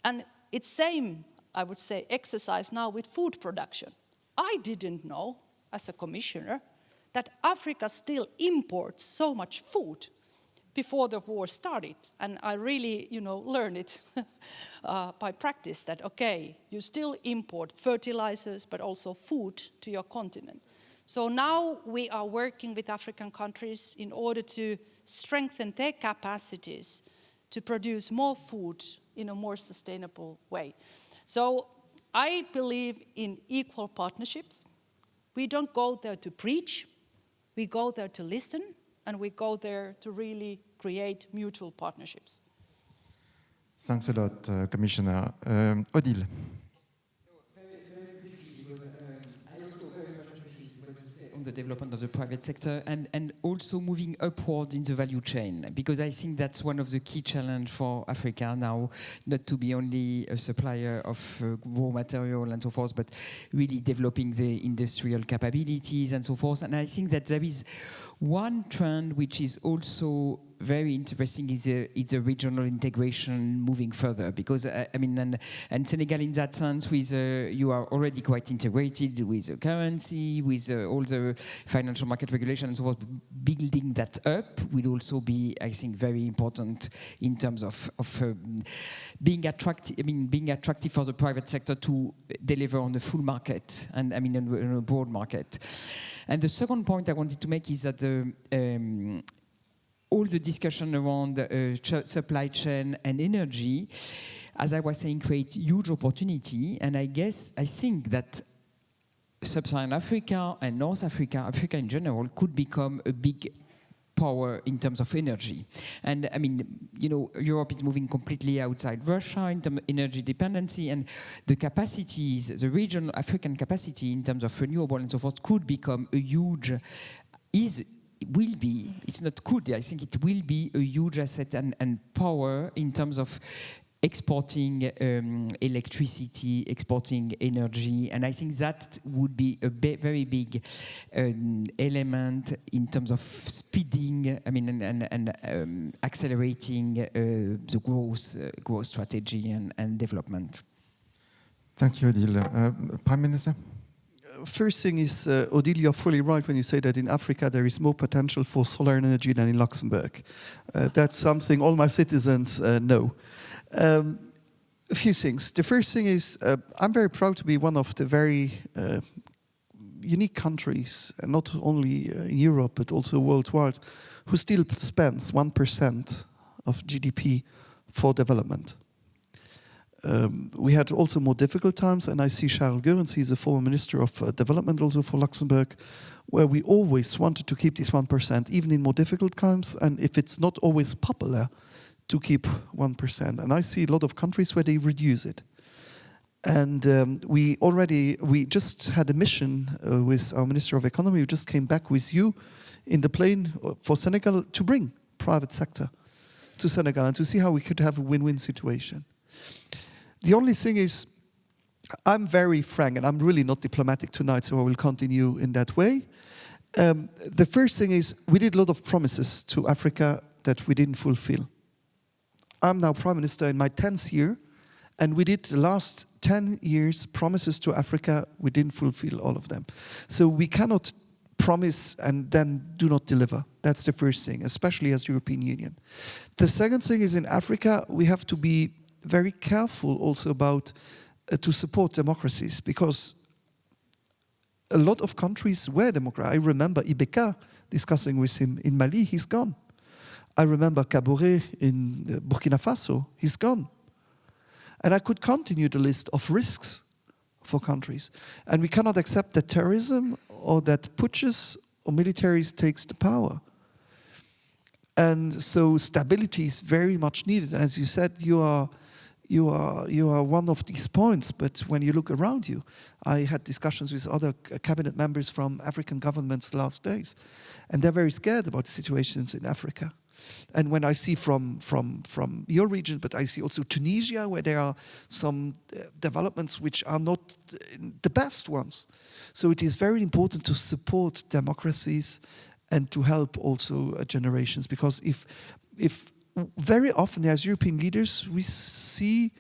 And it's same, I would say, exercise now with food production. I didn't know, as a commissioner, that Africa still imports so much food before the war started. And I really, learned it by practice, that, okay, you still import fertilizers, but also food to your continent. So now we are working with African countries in order to strengthen their capacities to produce more food in a more sustainable way. So I believe in equal partnerships. We don't go there to preach. We go there to listen. and we go there to really create mutual partnerships. Thanks a lot, Commissioner. Odile. On the development of the private sector and also moving upward in the value chain, because I think that's one of the key challenge for Africa now, not to be only a supplier of raw material and so forth, but really developing the industrial capabilities and so forth. And I think that there is one trend which is also very interesting is a regional integration moving further, because I mean, and Senegal in that sense, with you are already quite integrated with the currency, with all the financial market regulation and so forth. Building that up will also be, I think, very important in terms of being attractive. I mean, being attractive for the private sector to deliver on the full market, and I mean on a broad market. And the second point I wanted to make is that all the discussion around supply chain and energy, as I was saying, create huge opportunity. And I think that Sub-Saharan Africa and North Africa, Africa in general, could become a big power in terms of energy. And I mean, you know, Europe is moving completely outside Russia in terms of energy dependency, and the capacities, the regional African capacity in terms of renewable and so forth could become a huge, will be, it's not could, I think it will be a huge asset and power in terms of exporting electricity, exporting energy, and I think that would be a very big element in terms of speeding, I mean, and accelerating the growth strategy and development. Thank you, Odile. Prime Minister? First thing is, Odile, you're fully right when you say that in Africa there is more potential for solar energy than in Luxembourg. That's something all my citizens know. A few things. The first thing is, I'm very proud to be one of the very unique countries, and not only in Europe but also worldwide, who still spends 1% of GDP for development. We had also more difficult times, and I see Charles Goerens, he's a former Minister of Development also for Luxembourg, where we always wanted to keep this 1%, even in more difficult times, and if it's not always popular to keep 1%. And I see a lot of countries where they reduce it. And we just had a mission with our Minister of Economy, who just came back with you in the plane for Senegal to bring private sector to Senegal and to see how we could have a win-win situation. The only thing is, I'm very frank, and I'm really not diplomatic tonight, so I will continue in that way. The first thing is, we did a lot of promises to Africa that we didn't fulfill. I'm now Prime Minister in my 10th year, and we did the last 10 years promises to Africa, we didn't fulfill all of them. So we cannot promise and then do not deliver. That's the first thing, especially as European Union. The second thing is, in Africa, we have to be very careful also about to support democracies, because a lot of countries were democratic. I remember Ibeka discussing with him in Mali, he's gone. I remember Kabore in Burkina Faso, he's gone. And I could continue the list of risks for countries. And we cannot accept that terrorism or that putschs or militaries takes the power. And so stability is very much needed. As you said, you are one of these points, but when you look around you, I had discussions with other cabinet members from African governments the last days, and they're very scared about the situations in Africa. And when I see from your region, but I see also Tunisia, where there are some developments which are not the best ones. So it is very important to support democracies and to help also generations, because if very often as European leaders we see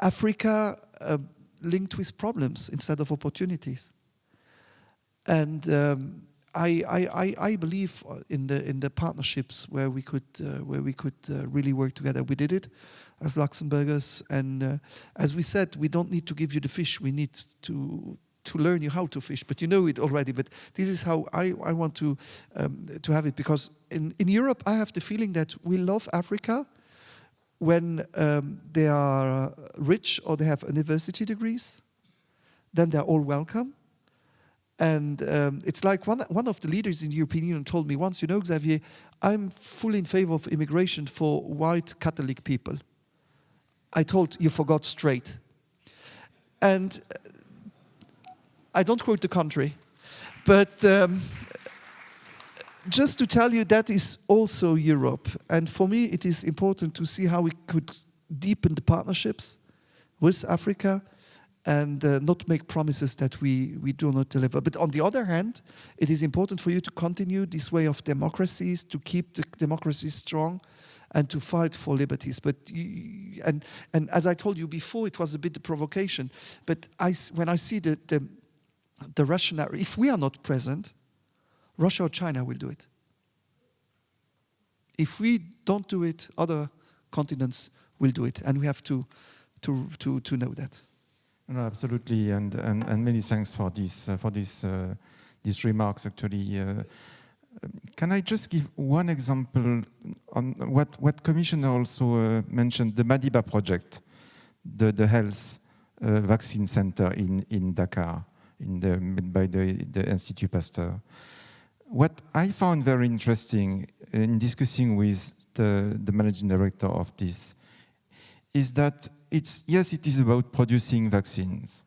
Africa linked with problems instead of opportunities. And I believe in the partnerships where we could really work together. We did it as Luxembourgers, and as we said, we don't need to give you the fish. We need to learn you how to fish, but you know it already. But this is how I want to have it, because in Europe I have the feeling that we love Africa when they are rich or they have university degrees. Then they're all welcome. And it's like one of the leaders in the European Union told me once, you know, Xavier, I'm fully in favor of immigration for white Catholic people. I told, you forgot straight. And I don't quote the country, but just to tell you that is also Europe. And for me, it is important to see how we could deepen the partnerships with Africa and not make promises that we do not deliver. But on the other hand, it is important for you to continue this way of democracies, to keep the democracies strong and to fight for liberties. But and as I told you before, it was a bit of provocation. But when I see the Russian, if we are not present, Russia or China will do it. If we don't do it, other continents will do it, and we have to know that. No, absolutely, and many thanks for these remarks. Actually, can I just give one example on what Commissioner also mentioned, the Madiba project, the health vaccine center in Dakar, by the Institut Pasteur. What I found very interesting in discussing with the managing director of this is that yes, it is about producing vaccines,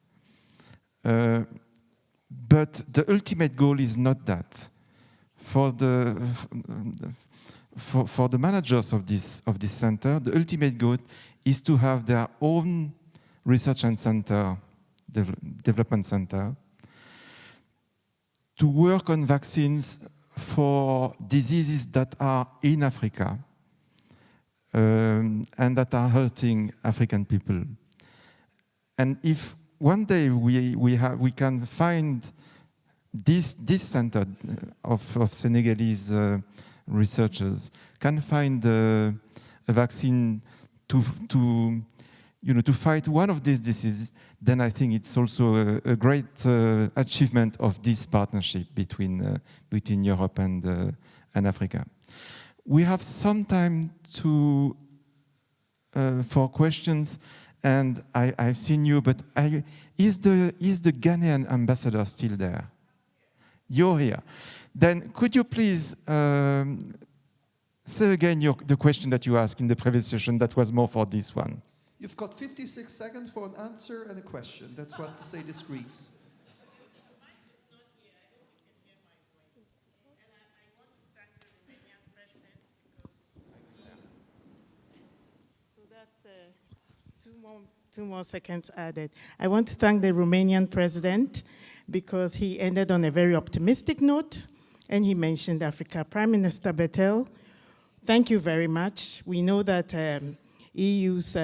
but the ultimate goal is not that. For the managers of this center, the ultimate goal is to have their own research and development center, to work on vaccines for diseases that are in Africa and that are hurting African people. And if one day we can find this center of Senegalese researchers can find a vaccine to fight one of these diseases, then I think it's also a great achievement of this partnership between Europe and Africa. We have some time for questions, and I've seen you, but is the Ghanaian ambassador still there? You're here. Then could you please say again the question that you asked in the previous session that was more for this one? You've got 56 seconds for an answer and a question. That's what say the screens. Two more seconds added. I want to thank the Romanian president because he ended on a very optimistic note and he mentioned Africa. Prime Minister Bettel, thank you very much. We know that EU's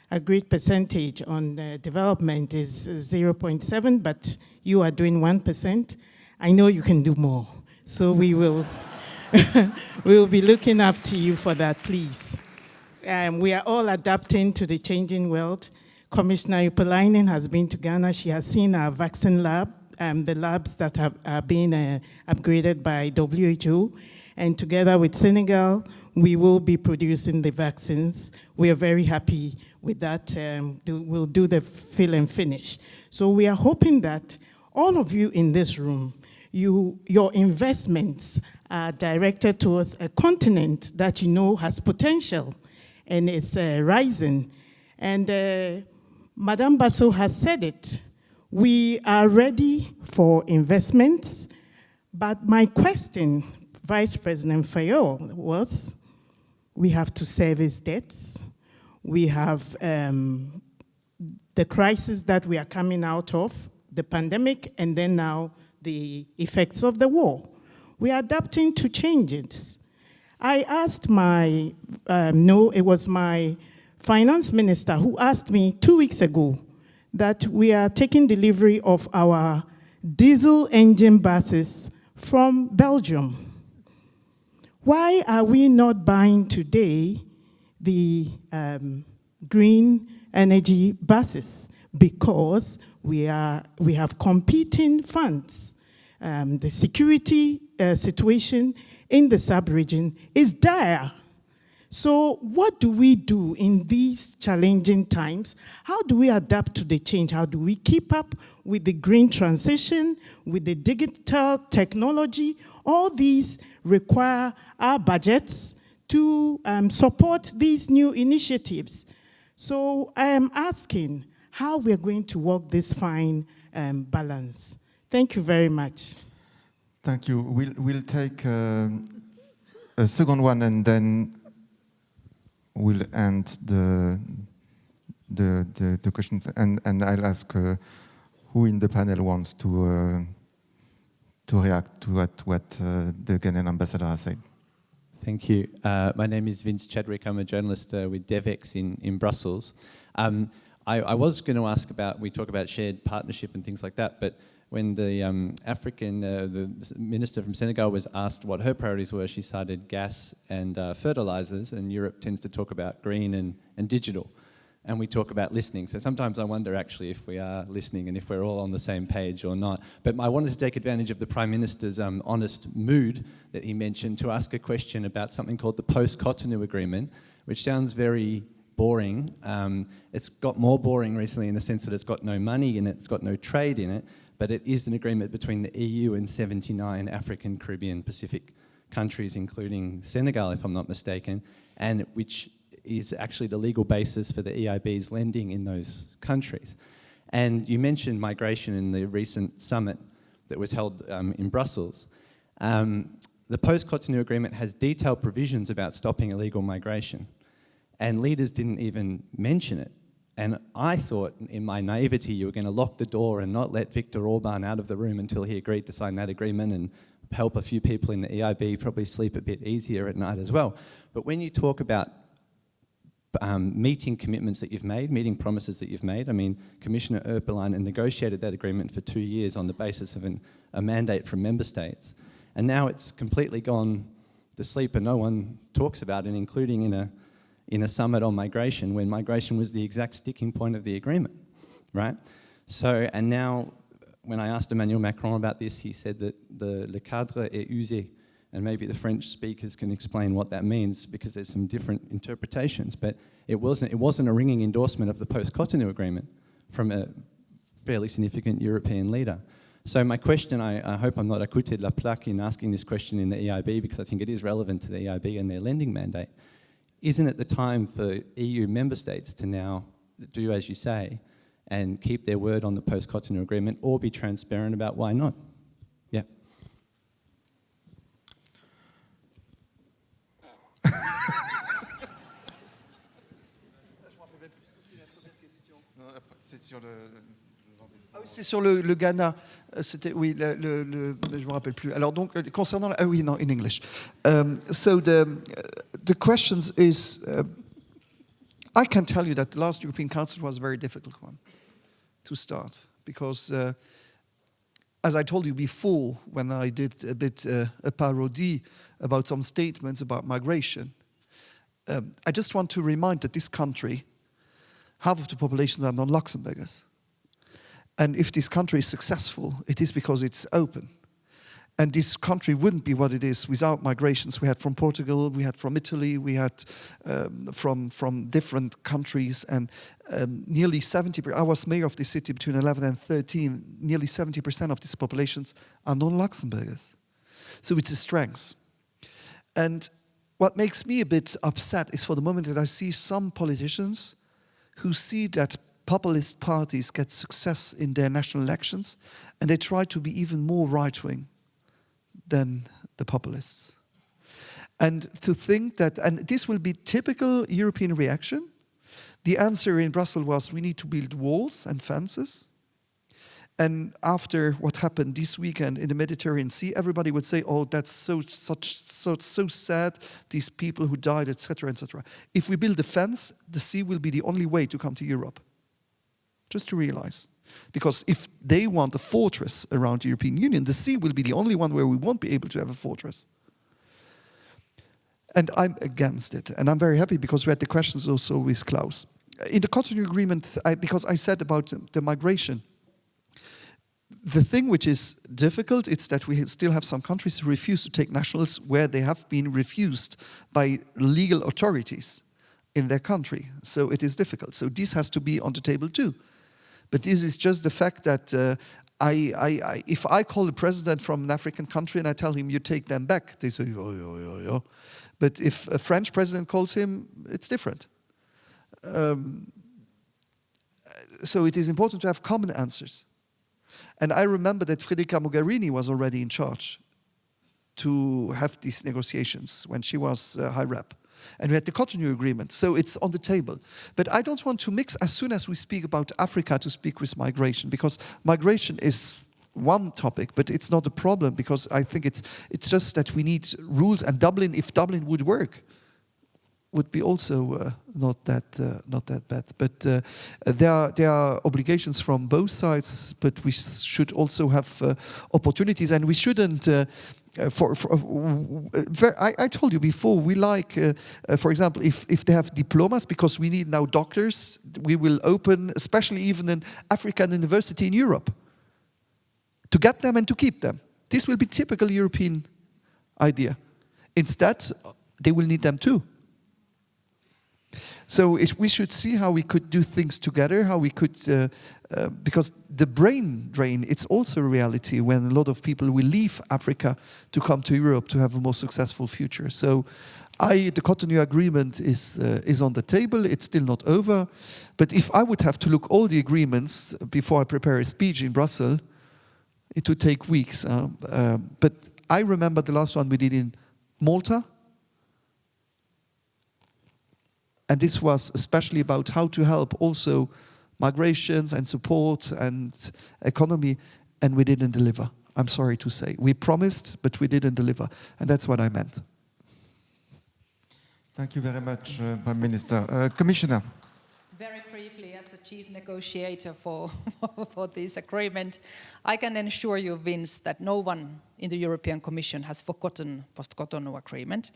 agreed percentage on development is 0.7, but you are doing 1%. I know you can do more. So we will be looking up to you for that, please. We are all adapting to the changing world. Commissioner Upalainen has been to Ghana. She has seen our vaccine lab, the labs that are being upgraded by WHO. And together with Senegal, we will be producing the vaccines. We are very happy with that. We'll do the fill and finish. So we are hoping that all of you in this room, your investments are directed towards a continent that you know has potential and it's rising. And Madame Basso has said it. We are ready for investments, but my question, Vice President Fayol, was we have to service debts. We have the crisis that we are coming out of, the pandemic, and then now the effects of the war. We are adapting to changes. I asked it was my finance minister who asked me 2 weeks ago that we are taking delivery of our diesel engine buses from Belgium. Why are we not buying today the green energy buses? Because we have competing funds. The security situation in the sub-region is dire. So what do we do in these challenging times? How do we adapt to the change? How do we keep up with the green transition, with the digital technology? All these require our budgets to support these new initiatives. So I am asking how we're going to work this fine balance. Thank you very much. Thank you. We'll take a second one, and then we'll end the questions. And I'll ask who in the panel wants to react to what the Ghanaian ambassador has said. Thank you. My name is Vince Chadwick. I'm a journalist with DevEx in Brussels. I was going to ask about, we talk about shared partnership and things like that, but when the the minister from Senegal was asked what her priorities were, she cited gas and fertilizers, and Europe tends to talk about green and digital. And we talk about listening. So sometimes I wonder actually if we are listening and if we're all on the same page or not. But I wanted to take advantage of the Prime Minister's honest mood that he mentioned to ask a question about something called the post-Cotonou Agreement, which sounds very boring. It's got more boring recently in the sense that it's got no money in it, it's got no trade in it, but it is an agreement between the EU and 79 African, Caribbean, Pacific countries, including Senegal, if I'm not mistaken, and which is actually the legal basis for the EIB's lending in those countries. And you mentioned migration in the recent summit that was held in Brussels. The post-Cotonou Agreement has detailed provisions about stopping illegal migration, and leaders didn't even mention it. And I thought, in my naivety, you were going to lock the door and not let Viktor Orban out of the room until he agreed to sign that agreement and help a few people in the EIB probably sleep a bit easier at night as well. But when you talk about meeting commitments that you've made, meeting promises that you've made, I mean, Commissioner Erpelainen negotiated that agreement for 2 years on the basis of a mandate from member states. And now it's completely gone to sleep and no one talks about it, including in a summit on migration, when migration was the exact sticking point of the agreement, right? So, and now, when I asked Emmanuel Macron about this, he said that le cadre est usé, and maybe the French speakers can explain what that means, because there's some different interpretations, but it wasn't a ringing endorsement of the post-Cotonou Agreement from a fairly significant European leader. So my question, I hope I'm not à côté de la plaque in asking this question in the EIB, because I think it is relevant to the EIB and their lending mandate. Isn't it the time for EU member states to now do as you say and keep their word on the post-Cotonou Agreement, or be transparent about why not? Yeah. Ah oui, c'est sur le Ghana. C'était, oui, je me rappelle plus. Alors donc, concernant, ah oui, non, in English. So the questions is, I can tell you that the last European Council was a very difficult one to start, because as I told you before, when I did a bit a parody about some statements about migration, I just want to remind that this country, half of the populations are non-Luxembourgers. And if this country is successful, it is because it's open. And this country wouldn't be what it is without migrations. We had from Portugal, we had from Italy, we had from different countries, and nearly 70%, I was mayor of the city between 11 and 13, nearly 70% of these populations are non-Luxembourgers. So it's a strength. And what makes me a bit upset is for the moment that I see some politicians who see that populist parties get success in their national elections, and they try to be even more right-wing than the populists. And to think that, and this will be typical European reaction, the answer in Brussels was we need to build walls and fences. And after what happened this weekend in the Mediterranean Sea, everybody would say, oh, that's so sad, these people who died, etc., etc. If we build a fence, the sea will be the only way to come to Europe. Just to realize. Because if they want a fortress around the European Union, the sea will be the only one where we won't be able to have a fortress. And I'm against it. And I'm very happy because we had the questions also with Klaus. In the Cotonou Agreement, because I said about the migration, The thing which is difficult is that we still have some countries who refuse to take nationals where they have been refused by legal authorities in their country. So it is difficult. So this has to be on the table too. But this is just the fact that if I call the president from an African country and I tell him, you take them back, they say, oh. But if a French president calls him, it's different. So it is important to have common answers. And I remember that Federica Mogherini was already in charge to have these negotiations when she was High Rep. And we had the Cotonou Agreement, so it's on the table. But I don't want to mix, as soon as we speak about Africa, to speak with migration, because migration is one topic, but it's not a problem, because I think it's just that we need rules, and Dublin, if Dublin would work, would be also not that bad. But there are obligations from both sides, but we should also have opportunities, and we shouldn't. I told you before, we like, for example, if they have diplomas, because we need now doctors, we will open, especially even an African university in Europe, to get them and to keep them. This will be typical European idea. Instead, they will need them too. So we should see how we could do things together, how we could, because the brain drain, it's also a reality when a lot of people will leave Africa to come to Europe to have a more successful future. So the Cotonou Agreement is on the table, it's still not over. But if I would have to look all the agreements before I prepare a speech in Brussels, it would take weeks. But I remember the last one we did in Malta. And this was especially about how to help also migrations and support and economy, and we didn't deliver. I'm sorry to say. We promised, but we didn't deliver. And that's what I meant. Thank you very much, Prime Minister. Commissioner. Very briefly, as a chief negotiator for this agreement, I can assure you, Vince, that no one in the European Commission has forgotten post-Cotonou agreement.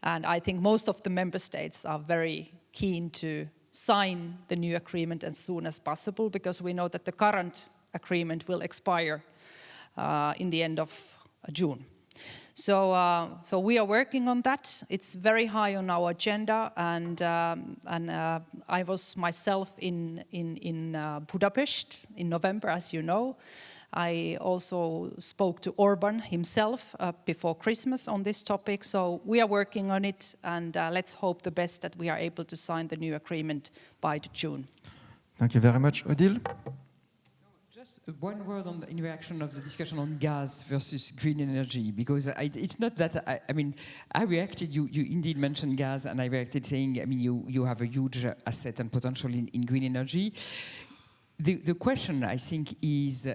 And I think most of the member states are very keen to sign the new agreement as soon as possible, because we know that the current agreement will expire in the end of June. So we are working on that. It's very high on our agenda, and I was myself in Budapest in November, as you know. I also spoke to Orban himself before Christmas on this topic. So we are working on it, and let's hope the best that we are able to sign the new agreement by June. Thank you very much. Odile? Just one word in reaction of the discussion on gas versus green energy, because it's not that, I reacted, you indeed mentioned gas, and I reacted saying, you have a huge asset and potential in green energy. The question, I think, is,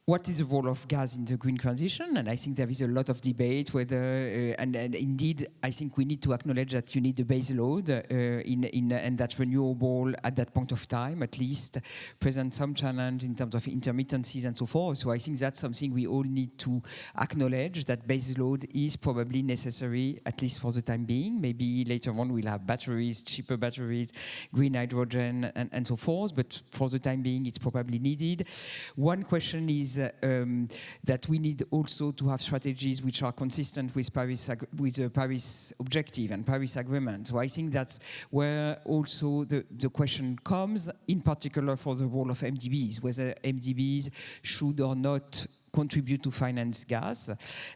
what is the role of gas in the green transition? And I think there is a lot of debate whether, and indeed, I think we need to acknowledge that you need a base load and that renewable at that point of time, at least, present some challenge in terms of intermittencies and so forth. So I think that's something we all need to acknowledge, that base load is probably necessary, at least for the time being. Maybe later on we'll have batteries, cheaper batteries, green hydrogen, and so forth. But for the time being, it's probably needed. One question is, that we need also to have strategies which are consistent with the Paris objective and Paris Agreement. So I think that's where also the question comes, in particular for the role of MDBs, whether MDBs should or not contribute to finance gas.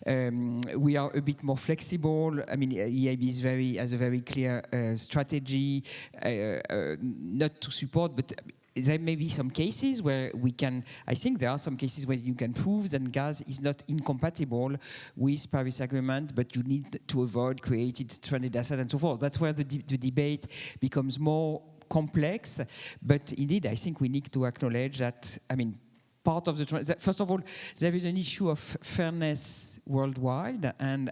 We are a bit more flexible. EIB has a very clear strategy, not to support, but there may be some cases where I think there are some cases where you can prove that gas is not incompatible with Paris Agreement, but you need to avoid creating stranded assets and so forth. That's where the debate becomes more complex. But indeed, I think we need to acknowledge that, part of first of all, there is an issue of fairness worldwide, and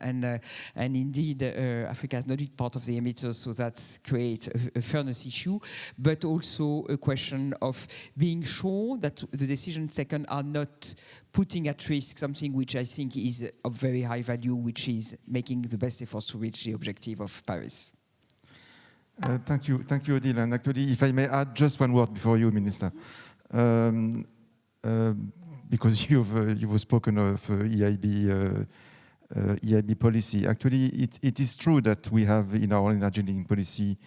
indeed Africa is not part of the emitters, so that creates a fairness issue, but also a question of being sure that the decisions taken are not putting at risk something which I think is of very high value, which is making the best efforts to reach the objective of Paris. Thank you, Odile. And actually, if I may add just one word before you, Minister. because you've spoken of EIB policy. Actually, it is true that we have in our energy lending policy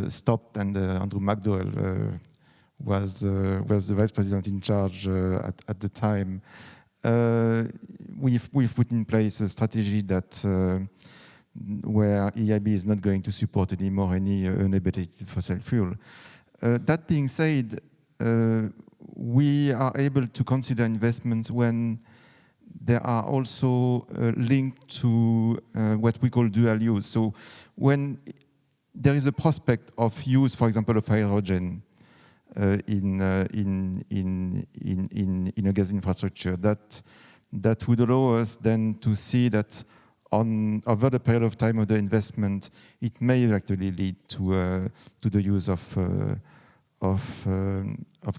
stopped, and Andrew McDowell was the vice president in charge at the time. We've put in place a strategy that where EIB is not going to support anymore any unabated fossil fuel. That being said, we are able to consider investments when they are also linked to what we call dual use. So when there is a prospect of use, for example, of hydrogen in a gas infrastructure, that would allow us then to see that over the period of time of the investment, it may actually lead to the use of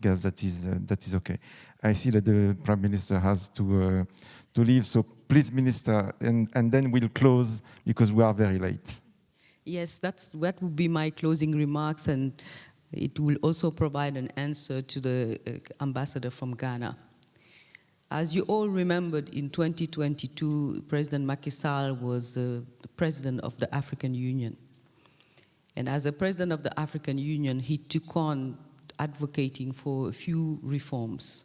gas that is okay. I see that the Prime Minister has to leave, so please, Minister, and then we'll close because we are very late. Yes, that would be my closing remarks, and it will also provide an answer to the ambassador from Ghana. As you all remembered, in 2022, President Macky Sall was the president of the African Union. And as a president of the African Union, he took on advocating for a few reforms.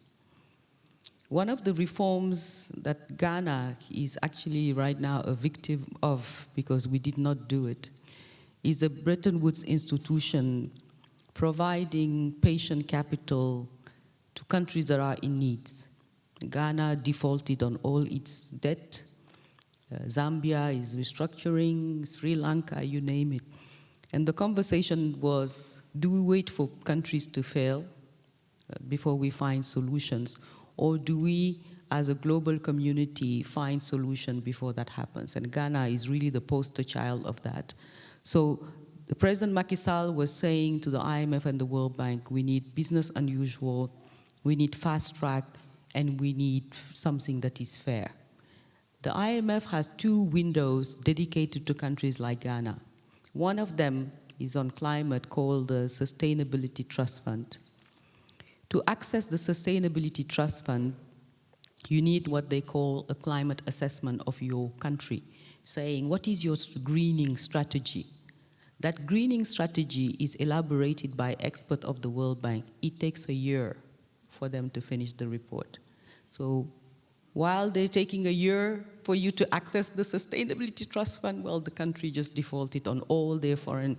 One of the reforms that Ghana is actually right now a victim of, because we did not do it, is the Bretton Woods institution providing patient capital to countries that are in need. Ghana defaulted on all its debt. Zambia is restructuring, Sri Lanka, you name it. And the conversation was, do we wait for countries to fail before we find solutions? Or do we, as a global community, find solutions before that happens? And Ghana is really the poster child of that. So the President Macky Sall was saying to the IMF and the World Bank, we need business unusual, we need fast track, and we need something that is fair. The IMF has 2 windows dedicated to countries like Ghana. One of them is on climate, called the Sustainability Trust Fund. To access the Sustainability Trust Fund, you need what they call a climate assessment of your country, saying, what is your greening strategy? That greening strategy is elaborated by experts of the World Bank. It takes a year for them to finish the report. So while they're taking a year for you to access the Sustainability Trust Fund, well, the country just defaulted on all their foreign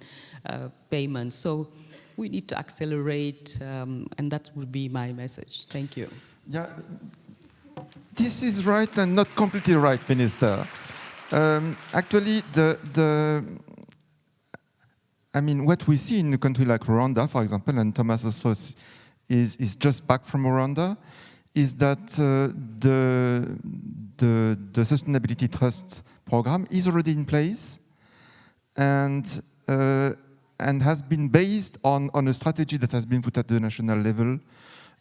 payments. So we need to accelerate, and that would be my message. Thank you. Yeah, this is right and not completely right, Minister. Actually, I mean, what we see in a country like Rwanda, for example, and Thomas also is just back from Rwanda, is that the Sustainability Trust program is already in place and has been based on a strategy that has been put at the national level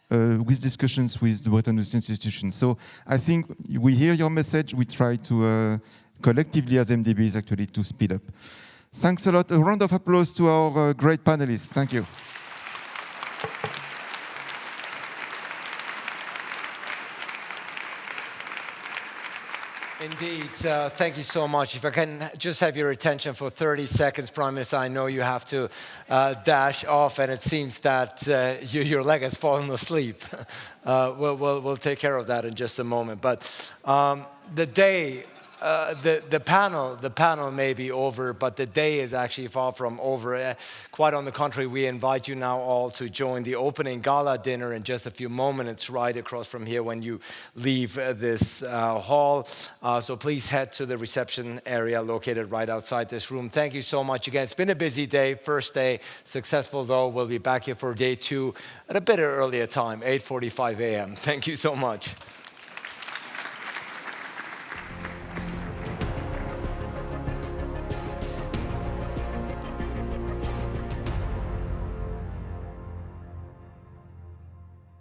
with discussions with the Bretton Woods institutions. So I think we hear your message. We try to collectively as MDBs actually to speed up. Thanks a lot. A round of applause to our great panelists. Thank you. Indeed, thank you so much. If I can just have your attention for 30 seconds, Prime Minister, I know you have to dash off, and it seems that your leg has fallen asleep. We'll take care of that in just a moment. But the day, the panel may be over, but the day is actually far from over. Quite on the contrary, we invite you now all to join the opening gala dinner in just a few moments right across from here when you leave this hall. So please head to the reception area located right outside this room. Thank you so much again. It's been a busy day, first day, successful though. We'll be back here for day 2 at a bit earlier time, 8:45 a.m. Thank you so much.